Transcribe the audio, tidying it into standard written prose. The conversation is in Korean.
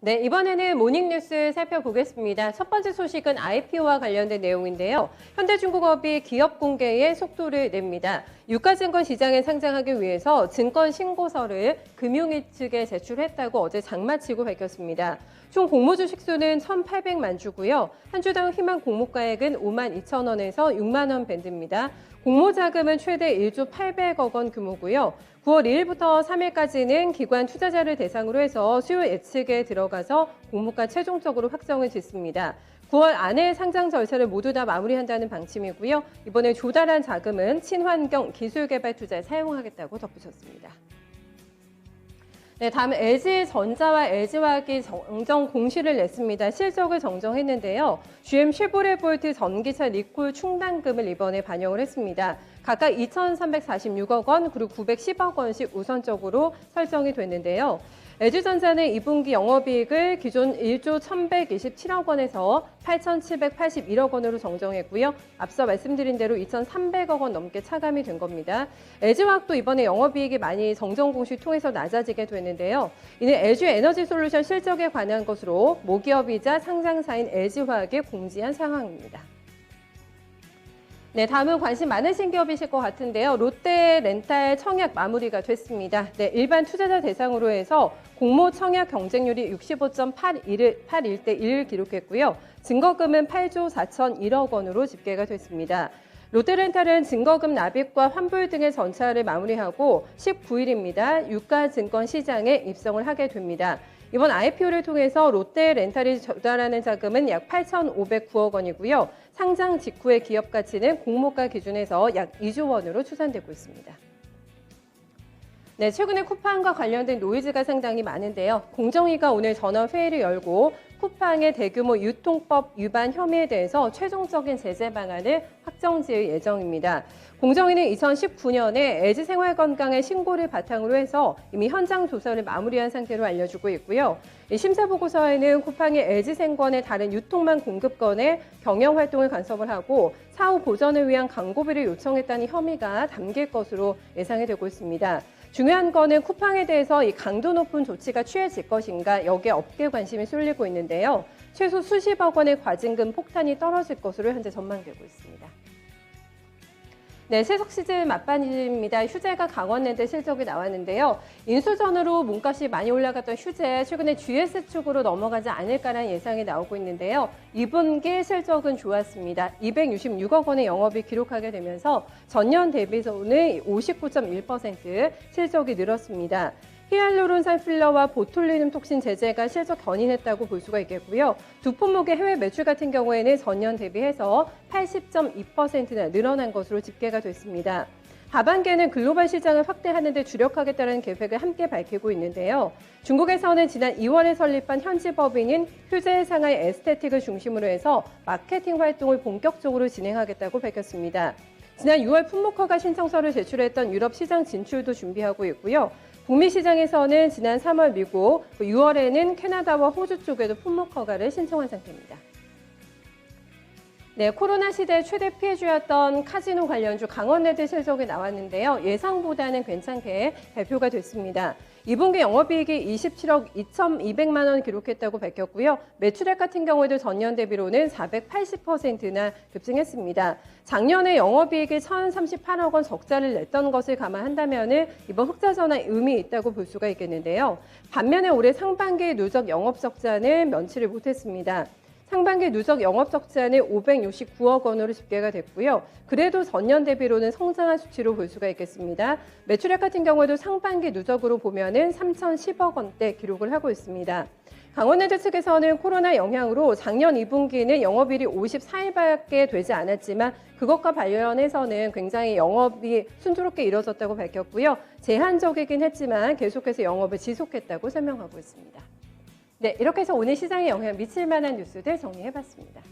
네, 이번에는 모닝뉴스 살펴보겠습니다. 첫 번째 소식은 IPO와 관련된 내용인데요. 현대중공업이 기업 공개에 속도를 냅니다. 유가증권 시장에 상장하기 위해서 증권 신고서를 금융위 측에 제출했다고 어제 장마치고 밝혔습니다. 총 공모주식 수는 1,800만 주고요. 한 주당 희망 공모가액은 5만 2천 원에서 6만 원 밴드입니다. 공모자금은 최대 1조 800억 원 규모고요. 9월 1일부터 3일까지는 기관 투자자를 대상으로 해서 수요 예측에 들어가서 공모가 최종적으로 확정을 짓습니다. 9월 안에 상장 절차를 모두 다 마무리한다는 방침이고요. 이번에 조달한 자금은 친환경 기술개발 투자에 사용하겠다고 덧붙였습니다. 네, 다음 LG전자와 LG화학이 정정 공시를 냈습니다. 실적을 정정했는데요. GM 쉐보레볼트 전기차 리콜 충당금을 이번에 반영을 했습니다. 각각 2,346억 원 그리고 910억 원씩 우선적으로 설정이 됐는데요. LG전자는 2분기 영업이익을 기존 1조 1,127억 원에서 8,781억 원으로 정정했고요. 앞서 말씀드린 대로 2,300억 원 넘게 차감이 된 겁니다. LG화학도 이번에 영업이익이 많이 정정 공시 통해서 낮아지게 됐는데요. 이는 LG 에너지솔루션 실적에 관한 것으로 모기업이자 상장사인 LG화학에 공지한 상황입니다. 네, 다음은 관심 많으신 기업이실 것 같은데요. 롯데렌탈 청약 마무리가 됐습니다. 네, 일반 투자자 대상으로 해서 공모 청약 경쟁률이 65.81대 1을 기록했고요. 증거금은 8조 4,001억 원으로 집계가 됐습니다. 롯데렌탈은 증거금 납입과 환불 등의 전차를 마무리하고 19일입니다. 유가증권 시장에 입성을 하게 됩니다. 이번 IPO를 통해서 롯데렌탈이 조달하는 자금은 약 8,509억 원이고요. 상장 직후의 기업 가치는 공모가 기준에서 약 2조 원으로 추산되고 있습니다. 네, 최근에 쿠팡과 관련된 노이즈가 상당히 많은데요. 공정위가 오늘 전원 회의를 열고 쿠팡의 대규모 유통법 위반 혐의에 대해서 최종적인 제재 방안을 확정지을 예정입니다. 공정위는 2019년에 LG생활건강의 신고를 바탕으로 해서 이미 현장 조사를 마무리한 상태로 알려지고 있고요. 심사보고서에는 쿠팡이 LG생건의 다른 유통망 공급건의 경영활동을 간섭을 하고 사후 보전을 위한 광고비를 요청했다는 혐의가 담길 것으로 예상이 되고 있습니다. 중요한 거는 쿠팡에 대해서 이 강도 높은 조치가 취해질 것인가 여기에 업계 관심이 쏠리고 있는데요. 최소 수십억 원의 과징금 폭탄이 떨어질 것으로 현재 전망되고 있습니다. 네, 세석 시즌 막판입니다. 휴재가 강원랜드 실적이 나왔는데요. 인수전으로 몸값이 많이 올라갔던 휴재, 최근에 GS 쪽으로 넘어가지 않을까라는 예상이 나오고 있는데요. 2분기 실적은 좋았습니다. 266억 원의 영업이 기록하게 되면서 전년 대비로는 59.1% 실적이 늘었습니다. 히알루론산 필러와 보툴리눔 톡신 제제가 실적 견인했다고 볼 수가 있겠고요. 두 품목의 해외 매출 같은 경우에는 전년 대비해서 80.2%나 늘어난 것으로 집계가 됐습니다. 하반기에는 글로벌 시장을 확대하는 데 주력하겠다는 계획을 함께 밝히고 있는데요. 중국에서는 지난 2월에 설립한 현지법인인 휴재 상하이 에스테틱을 중심으로 해서 마케팅 활동을 본격적으로 진행하겠다고 밝혔습니다. 지난 6월 품목허가 신청서를 제출했던 유럽 시장 진출도 준비하고 있고요. 북미 시장에서는 지난 3월 미국, 6월에는 캐나다와 호주 쪽에도 품목허가를 신청한 상태입니다. 네, 코로나 시대 최대 피해주였던 카지노 관련주 강원랜드 실적이 나왔는데요. 예상보다는 괜찮게 발표가 됐습니다. 2분기 영업이익이 27억 2,200만 원 기록했다고 밝혔고요. 매출액 같은 경우에도 전년 대비로는 480%나 급증했습니다. 작년에 영업이익이 1,038억 원 적자를 냈던 것을 감안한다면 이번 흑자 전환 의미 있다고 볼 수가 있겠는데요. 반면에 올해 상반기 누적 영업 적자는 면치를 못했습니다. 상반기 누적 영업 적자는 569억 원으로 집계가 됐고요. 그래도 전년 대비로는 성장한 수치로 볼 수가 있겠습니다. 매출액 같은 경우에도 상반기 누적으로 보면은 3,010억 원대 기록을 하고 있습니다. 강원랜드 측에서는 코로나 영향으로 작년 2분기는 영업일이 54일밖에 되지 않았지만 그것과 관련해서는 굉장히 영업이 순조롭게 이뤄졌다고 밝혔고요. 제한적이긴 했지만 계속해서 영업을 지속했다고 설명하고 있습니다. 네, 이렇게 해서 오늘 시장에 영향을 미칠 만한 뉴스들 정리해봤습니다.